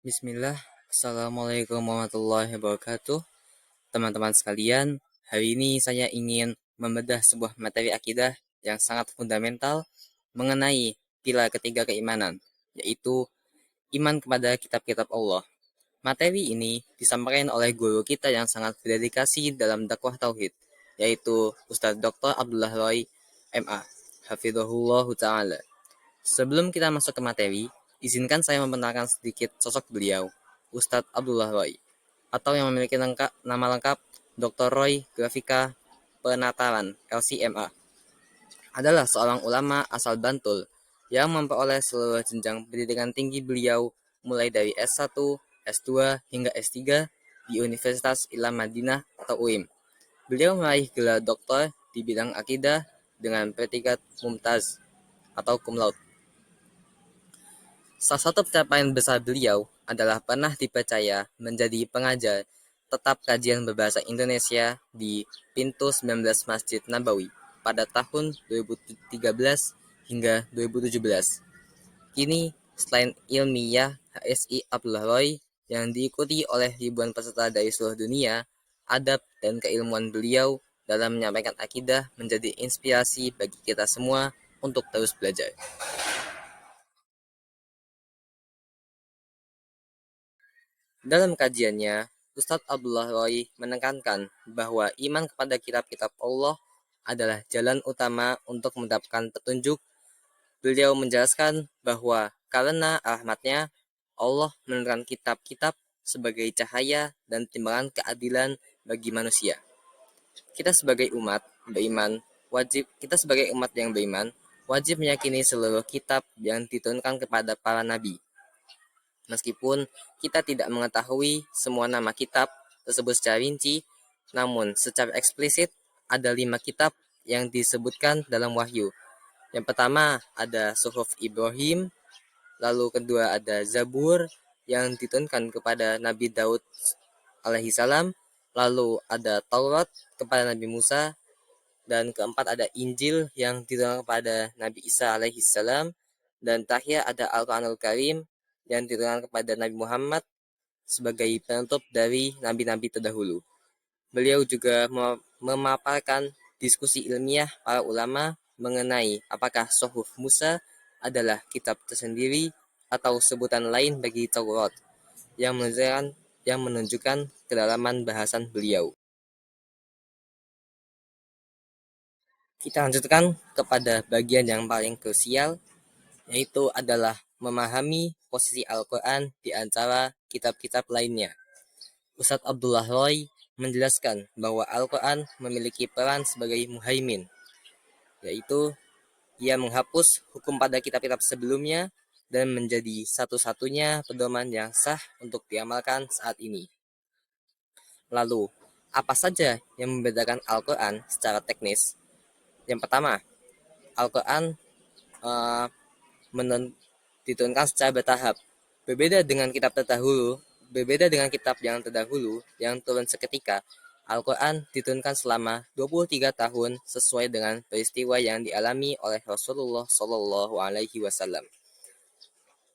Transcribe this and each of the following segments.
Bismillah, Assalamualaikum warahmatullahi wabarakatuh. Teman-teman sekalian, hari ini saya ingin membedah sebuah materi akidah yang sangat fundamental mengenai pilar ketiga keimanan, yaitu iman kepada kitab-kitab Allah. Materi ini disampaikan oleh guru kita yang sangat berdedikasi dalam dakwah tauhid, yaitu Ustadz Dr. Abdullah Roy, MA, Hafizahullah Ta'ala. Sebelum kita masuk ke materi, izinkan saya memperkenalkan sedikit sosok beliau, Ustadz Abdullah Roy, atau yang memiliki nama lengkap Dr. Roy Grafika Penataran, LCMA, adalah seorang ulama asal Bantul yang memperoleh seluruh jenjang pendidikan tinggi beliau mulai dari S1, S2, hingga S3 di Universitas Islam Madinah atau UIM. Beliau meraih gelar doktor di bidang akidah dengan predikat Mumtaz atau cum laude. Salah satu pencapaian besar beliau adalah pernah dipercaya menjadi pengajar tetap kajian berbahasa Indonesia di Pintu 19 Masjid Nabawi pada tahun 2013 hingga 2017. Kini, selain ilmiah HSI Abdullah Roy yang diikuti oleh ribuan peserta dari seluruh dunia, adab dan keilmuan beliau dalam menyampaikan akidah menjadi inspirasi bagi kita semua untuk terus belajar. Dalam kajiannya, Ustadz Abdullah Roy menekankan bahwa iman kepada kitab-kitab Allah adalah jalan utama untuk mendapatkan petunjuk. Beliau menjelaskan bahwa karena rahmatnya, Allah menurunkan kitab-kitab sebagai cahaya dan timbangan keadilan bagi manusia. Kita sebagai umat yang beriman wajib meyakini seluruh kitab yang diturunkan kepada para nabi. Meskipun kita tidak mengetahui semua nama kitab tersebut secara rinci, namun secara eksplisit ada 5 kitab yang disebutkan dalam wahyu. Yang pertama ada Suhuf Ibrahim, lalu kedua ada Zabur yang diturunkan kepada Nabi Daud alaihissalam, lalu ada Taurat kepada Nabi Musa, dan keempat ada Injil yang diturunkan kepada Nabi Isa alaihissalam, dan terakhir ada Al-Quranul Karim yang diturunkan kepada Nabi Muhammad sebagai penutup dari nabi-nabi terdahulu. Beliau juga memaparkan diskusi ilmiah para ulama mengenai apakah Suhuf Musa adalah kitab tersendiri atau sebutan lain bagi Taurat yang menunjukkan kedalaman bahasan beliau. Kita lanjutkan kepada bagian yang paling krusial, yaitu adalah memahami posisi Al-Quran di antara kitab-kitab lainnya. Ustadz Abdullah Roy menjelaskan bahwa Al-Quran memiliki peran sebagai muhaimin, yaitu ia menghapus hukum pada kitab-kitab sebelumnya dan menjadi satu-satunya pedoman yang sah untuk diamalkan saat ini. Lalu, apa saja yang membedakan Al-Quran secara teknis? Yang pertama, Al-Quran uh, diturunkan secara bertahap. Berbeda dengan kitab yang terdahulu yang turun seketika, Al-Quran diturunkan selama 23 tahun sesuai dengan peristiwa yang dialami oleh Rasulullah Shallallahu Alaihi Wasallam.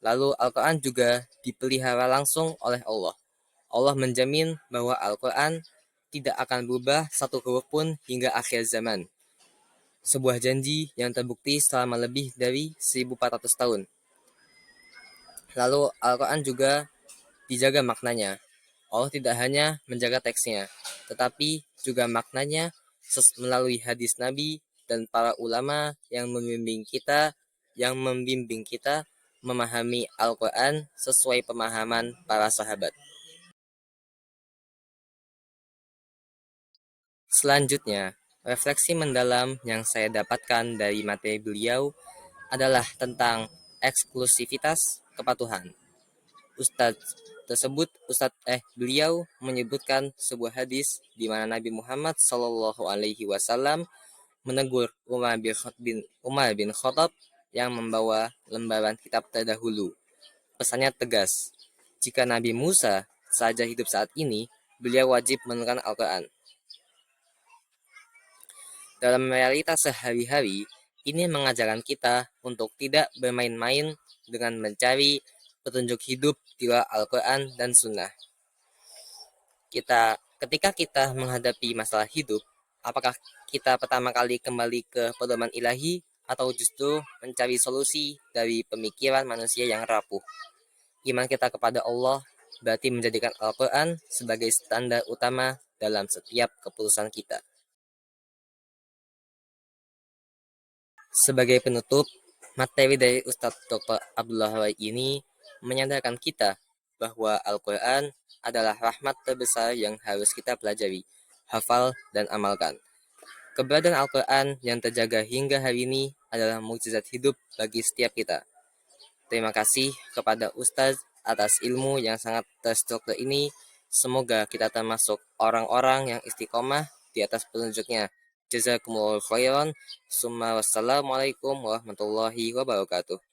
Lalu Al-Quran juga dipelihara langsung oleh Allah. Allah menjamin bahwa Al-Quran tidak akan berubah satu huruf pun hingga akhir zaman. Sebuah janji yang terbukti selama lebih dari 1400 tahun. Lalu Al-Quran juga dijaga maknanya. Allah tidak hanya menjaga teksnya, tetapi juga maknanya melalui hadis Nabi dan para ulama yang membimbing kita memahami Al-Quran sesuai pemahaman para sahabat. Selanjutnya, refleksi mendalam yang saya dapatkan dari materi beliau adalah tentang eksklusivitas kepatuhan. Beliau menyebutkan sebuah hadis di mana Nabi Muhammad Shallallahu Alaihi Wasallam menegur Umar bin Khattab yang membawa lembaran kitab terdahulu. Pesannya tegas, jika Nabi Musa saja hidup saat ini, beliau wajib menurunkan Al-Quran. Dalam realitas sehari-hari, ini mengajarkan kita untuk tidak bermain-main dengan mencari petunjuk hidup di luar Al-Quran dan Sunnah. Ketika kita menghadapi masalah hidup, apakah kita pertama kali kembali ke pedoman ilahi atau justru mencari solusi dari pemikiran manusia yang rapuh? Iman kita kepada Allah berarti menjadikan Al-Quran sebagai standar utama dalam setiap keputusan kita. Sebagai penutup, materi dari Ustadz Dr. Abdullah Rai ini menyadarkan kita bahwa Al-Quran adalah rahmat terbesar yang harus kita pelajari, hafal, dan amalkan. Keberadaan Al-Quran yang terjaga hingga hari ini adalah mukjizat hidup bagi setiap kita. Terima kasih kepada Ustadz atas ilmu yang sangat terstruktur ini. Semoga kita termasuk orang-orang yang istiqomah di atas petunjuknya. Jazakumullahu khairan. Summa wassalamualaikum warahmatullahi wabarakatuh.